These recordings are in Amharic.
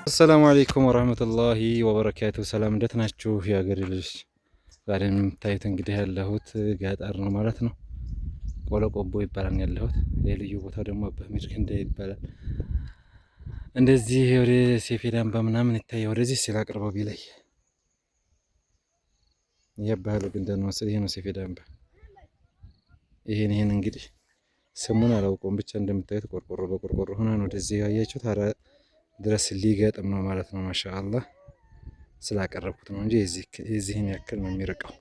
አሰላሙ አለይኩም ወራህመቱላሂ ወበረካቱ። ሰላም እንደት ናችሁ የሀገሬ ልጆች? ዛሬ የምታዩት እንግዲህ ያለሁት ገጠር ነው ማለት ነው። ቆሎ ቆቦ ይባላል ያለሁት። የልዩ ቦታ ደግሞ አባሚር ክንዳ ይባላል። እንደዚህ ወደ ሴፌዳን በምናምን ይታያል። ወደዚህ ሲል አቅርበው ቢለይ የባህሉ ግን ነው መሰለኝ። ይሄ ነው ሴፌዳን። ይሄን እንግዲህ ስሙን አላውቀውም። ብቻ እንደምታዩት ቆርቆሮ በቆርቆሮ ሆና ነው ወደዚህ ያያችሁት። ድረስ ሊገጥም ነው ማለት ነው። ማሻአላህ ስላቀረብኩት ነው እንጂ የዚህን ያክል ነው የሚርቀው።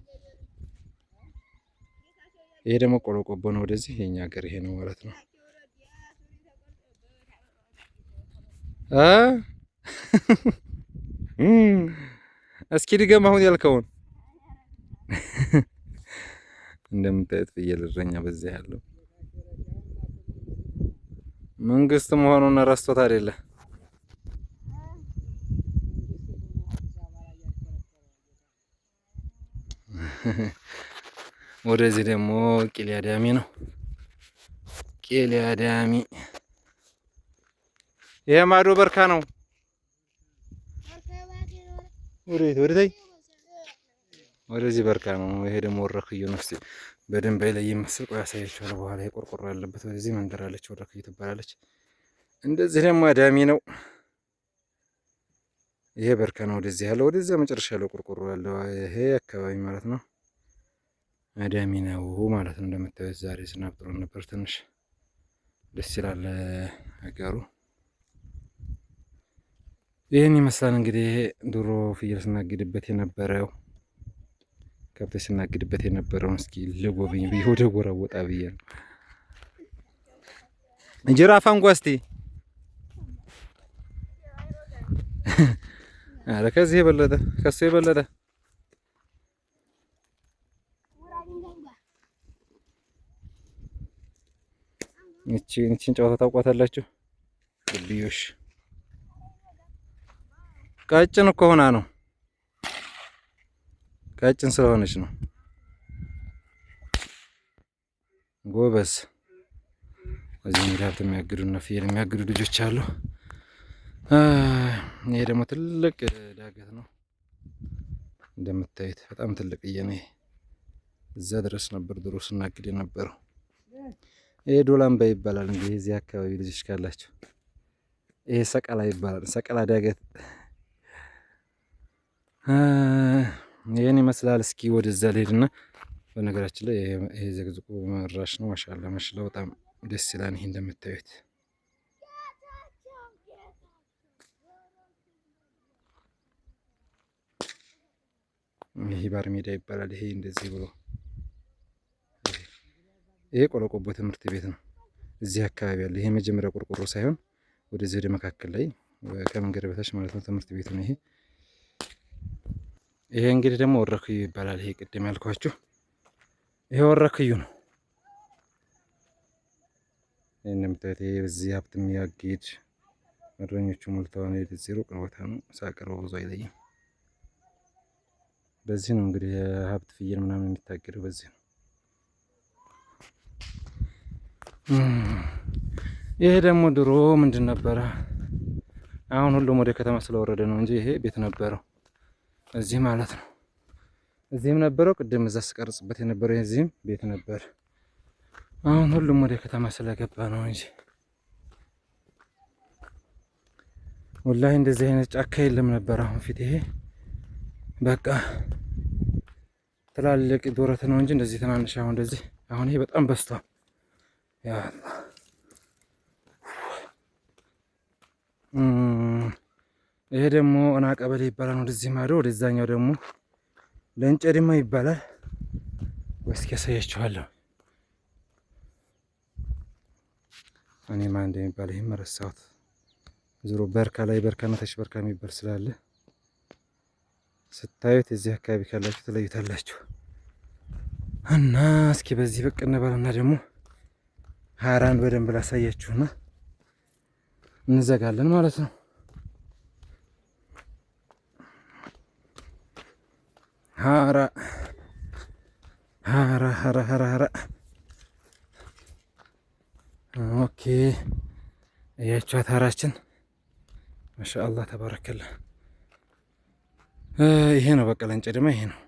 ይሄ ደግሞ ቆሎ ቆቦ ነው። ወደዚህ የኛ ሀገር ይሄ ነው ማለት ነው። እስኪ ድገም አሁን ያልከውን። እንደምታዩት ፍየል እረኛ በዚህ ያለው መንግስት መሆኑን ረስቶት አይደለ? ወደዚህ ደግሞ ቂሊያ ዳሚ ነው። ቂሊያ ዳሚ ይሄ ማዶ በርካ ነው። ወደዚህ በርካ ነው። ይሄ ደግሞ ወረክዩ ነው። እስቲ በደንብ አይለይም መስል ቆይ አሳያችኋለሁ በኋላ። የቆርቆሮ ያለበት ወደዚህ መንደር አለች፣ ወረክዩ ትባላለች። እንደዚህ ደግሞ አዳሚ ነው። ይሄ በርካ ነው። ወደዚህ ያለው ወደዚያ መጨረሻ ያለው ቆርቆሮ ያለው ይሄ አካባቢ ማለት ነው። አዳሚ ነው ማለት ነው። እንደምታዩት ዛሬ ዝናብ ጥሎ ነበር፣ ትንሽ ደስ ይላል አገሩ። ይህን ይመስላል እንግዲህ ድሮ ፍየል ስናግድበት የነበረው ከብት ስናግድበት የነበረውን እስኪ ልጎብኝ ብዬ ወደ ጎራ ወጣ ብዬ ነው። ጅራፍ አንጓስቲ አረ ከዚህ የበለጠ ከሱ የበለጠ እቺን ጨዋታ ታውቋታላችሁ? ግብዮሽ ቀጭን እኮ ሆና ነው። ቀጭን ስለሆነች ነው። ጎበዝ። እዚህ እንግዲህ ሀብት የሚያግዱና ፍየል የሚያግዱ ልጆች አሉ። ይሄ ደግሞ ትልቅ ዳገት ነው እንደምታዩት፣ በጣም ትልቅዬ ነው። እዛ ድረስ ነበር ድሮ ስናግድ የነበረው። ይሄ ዶላምባ ይባላል። እንግዲህ እዚህ አካባቢ ልጆች ካላቸው ይሄ ሰቀላ ይባላል። ሰቀላ ዳገት ይሄን ይመስላል። እስኪ ወደዛ ልሄድና በነገራችን ላይ ይሄ ዘግዝቆ መራሽ ነው። ማሻአላ ማሻአላ በጣም ደስ ይላል። ይሄ እንደምታዩት ይሄ ባር ሜዳ ይባላል። ይሄ እንደዚህ ብሎ ይሄ ቆሎ ቆቦ ትምህርት ቤት ነው። እዚህ አካባቢ ያለ ይሄ መጀመሪያ ቆርቆሮ ሳይሆን ወደዚህ ወደ መካከል ላይ ከመንገድ በታች ማለት ነው ትምህርት ቤቱ ነው። ይሄ እንግዲህ ደግሞ ወረክዩ ይባላል። ይሄ ቅድም ያልኳችሁ ይሄ ወረክዩ ነው። ይሄን እንደምታዩት ይሄ በዚህ ሀብት የሚያግድ እረኞቹ ሞልተዋል። የዚህ ሩቅ ቦታ ነው። ሳቀረው ብዙ አይለይም። በዚህ ነው እንግዲህ ሀብት ፍየል ምናምን የሚታገደው በዚህ ነው። ይሄ ደግሞ ድሮ ምንድን ነበረ? አሁን ሁሉም ወደ ከተማ ስለወረደ ነው እንጂ ይሄ ቤት ነበረው እዚህ ማለት ነው። እዚህም ነበረው ቅድም እዛ ስቀርጽበት የነበረው እዚህም ቤት ነበር። አሁን ሁሉም ወደ ከተማ ስለገባ ነው እንጂ ወላሂ እንደዚህ አይነት ጫካ የለም ነበር። አሁን ፊት ይሄ በቃ ትላልቅ ዶረት ነው እንጂ እንደዚህ ትናንሽ አሁን እንደዚህ አሁን ይሄ በጣም በዝቷል። ያ ይሄ ደግሞ እና ቀበሌ ይባላል። ወደዚህ ማዶ ወደዛኛው ደግሞ ለእንጨድማ ይባላል። እስኪ ያሳያችኋለሁ። እኔ ማን እንደሚባል ይሄም ረሳሁት። ዞሮ በርካ ላይ በርካና ታች በርካ የሚባል ስላለ ስታዩት እዚህ አካባቢ ካላችሁ ትለዩታላችሁ። እና እስኪ በዚህ ብቅ እንበልና ደግሞ ሀራን በደንብ ላሳያችሁና እንዘጋለን ማለት ነው። ሀራ ሀራ ሀራ ሀራ ሀራ ኦኬ። እያችኋት ሀራችን ማሻአላህ ተባረከላ። ይሄ ነው በቃ ለንጨድማ ይሄ ነው።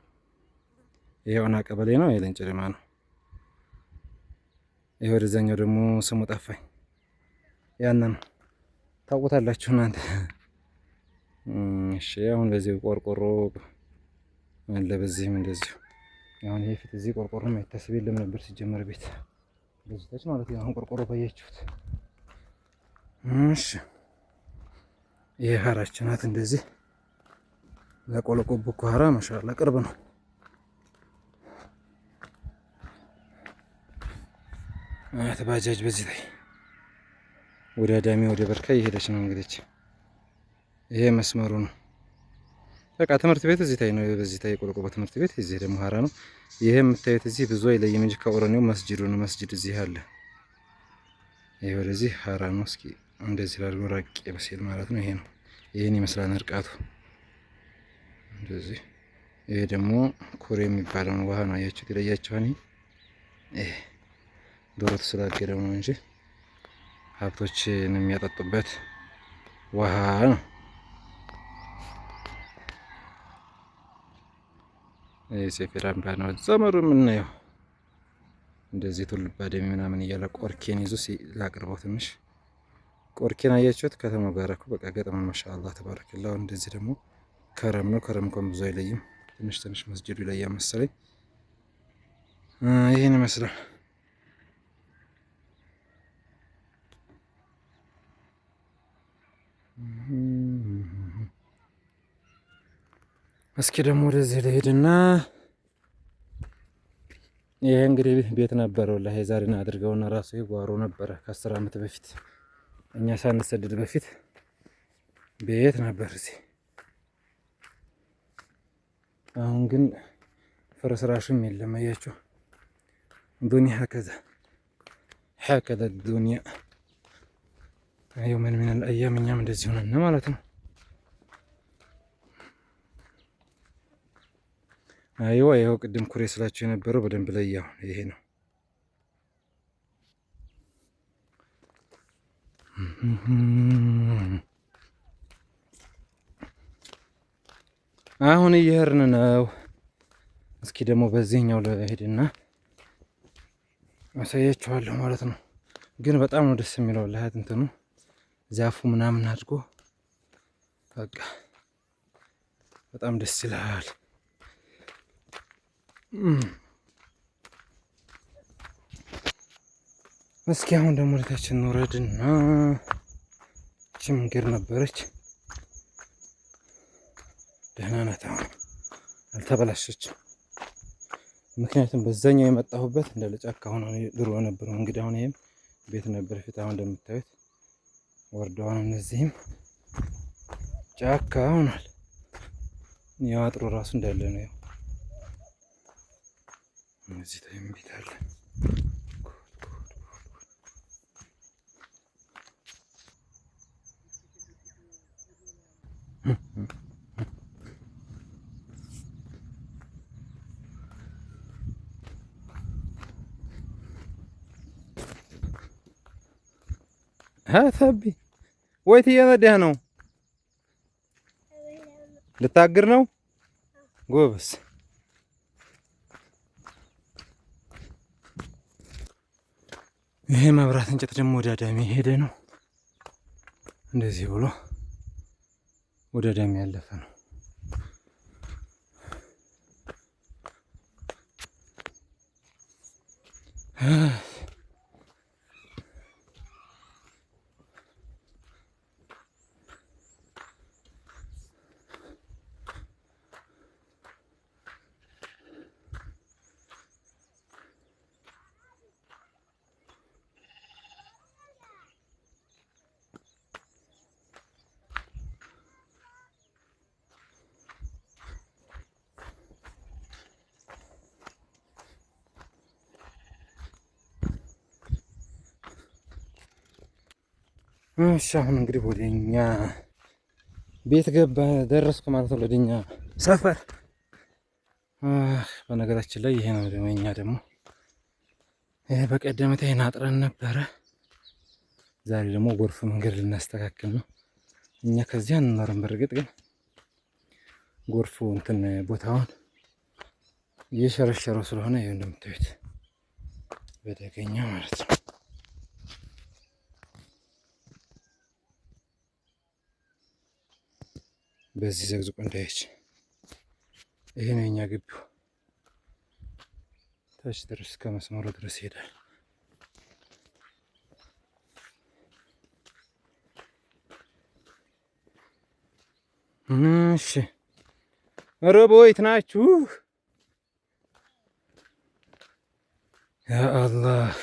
ይሄ ኦና ቀበሌ ነው። ይሄ ለንጨድማ ነው። ይሄ ወደዛኛው ደግሞ ስሙ ጠፋኝ። ያንን ታውቁታላችሁ እናንተ። እሺ አሁን በዚህ ቆርቆሮ አለ፣ በዚህም እንደዚሁ። አሁን ይሄ ፊት እዚህ ቆርቆሮ የማይታሰብ የለም ነበር ሲጀመር ቤት በዚህታች ማለት ነው። አሁን ቆርቆሮ ባያችሁት። እሺ ይሄ ሀራችን ናት። እንደዚህ ለቆለቆ ቡኮ ሀራ ማሻአላ ቅርብ ነው። ባጃጅ በዚህ ላይ ወደ አዳሚ ወደ በርካ እየሄደች ነው እንግዲህ። ይሄ መስመሩ ነው። በቃ ትምህርት ቤት እዚህ ታይ ነው። በዚህ ታይ ቆለቆ ትምህርት ቤት፣ እዚህ ደግሞ ሀራ ነው። ይሄ የምታዩት እዚህ ብዙ አይለይም እንጂ ከኦሮኒው መስጂዱ ነው። መስጂድ እዚህ አለ። ይሄ ወደዚህ ሀራ ነው። እስኪ እንደዚህ ላድርገው ራቅ በሲል ማለት ነው። ይሄ ነው። ይሄን ይመስላል እርቃቱ እንደዚህ። ይሄ ደግሞ ኩሬ የሚባለው ነው። ውሃ ነው። አያችሁት? ይለያችኋል። ይሄ ዶሮ ስላገደው ነው እንጂ ሀብቶችን የሚያጠጡበት ውሃ ነው። የሴፌር አምባ ነው ዘመሩ የምናየው። እንደዚህ ቱልባ ደሚ ምናምን እያለ ቆርኬን ይዞ ላቅርበው ትንሽ ቆርኬን አያችሁት? ከተማው ጋር እኮ በቃ ገጠመን። ማሻአላህ ተባረከላህ። እንደዚህ ደግሞ ከረም ነው። ከረም እንኳን ብዙ አይለይም። ትንሽ ትንሽ መስጂዱ ይለያል መሰለኝ። ይሄን ይመስላል። እስኪ ደግሞ ወደዚህ ልሄድና ይሄ እንግዲህ ቤት ነበረው ላይ ዛሬና አድርገውና ራሱ ጓሮ ነበረ ከ10 አመት በፊት እኛ ሳንሰደድ በፊት ቤት ነበር እዚህ። አሁን ግን ፍርስራሽም የለም። አያችሁ ዱንያ ሀከዛ ዱንያ የውመን ሚነል አያም እኛም እንደዚህ ሆነን ማለት ነው። አይዋ ይኸው ቅድም ኩሬ ስላችሁ የነበረው በደንብ ላይ ያው ይሄ ነው። አሁን እየሄድን ነው። እስኪ ደግሞ በዚህኛው ለሄድና አሳያችኋለሁ ማለት ነው። ግን በጣም ነው ደስ የሚለው ለሀት እንትኑ ዛፉ ምናምን አድርጎ በቃ በጣም ደስ ይላል። እስኪ አሁን ደግሞ ወደታችን እንውረድና እቺ መንገድ ነበረች። ደህና ናት፣ አሁን አልተበላሸችም። ምክንያቱም በዛኛው የመጣሁበት እንዳለ ጫካ ሆኖ ድሮ ነበር። እንግዲህ አሁን ይሄም ቤት ነበር ፊት። አሁን እንደምታዩት ወርደዋን እነዚህም ጫካ ሆኗል። ያው አጥሮ ራሱ እንዳለ ነው። እዚህ ታይም ቤት አለ። ሀተቢ ወይት እየነዳህ ነው? ልታግር ነው? ጎበስ። ይሄ መብራት እንጨት ደግሞ ወደ አዳሚ ሄደ ነው። እንደዚህ ብሎ ወደ አዳሚ ያለፈ ነው። እሺ አሁን እንግዲህ ወደኛ ቤት ገባ ደረስኩ ማለት ነው። ወደኛ ሰፈር በነገራችን ላይ ይሄ ነው ደግሞ እኛ ደግሞ ይሄ በቀደመታ ይሄን አጥረን ነበረ። ዛሬ ደግሞ ጎርፍ መንገድ ልናስተካክል ነው። እኛ ከዚህ አንኖርም። በእርግጥ ግን ጎርፉ እንትን ቦታውን እየሸረሸረው ስለሆነ ይኸው እንደምታዩት በደገኛ ማለት ነው። በዚህ ዘግዝቆ እንዳይች ይሄ ነው የኛ ግቢው። ታች ድረስ ከመስመሩ ድረስ ይሄዳል። እሺ ረቦይት ናችሁ? ያ አላህ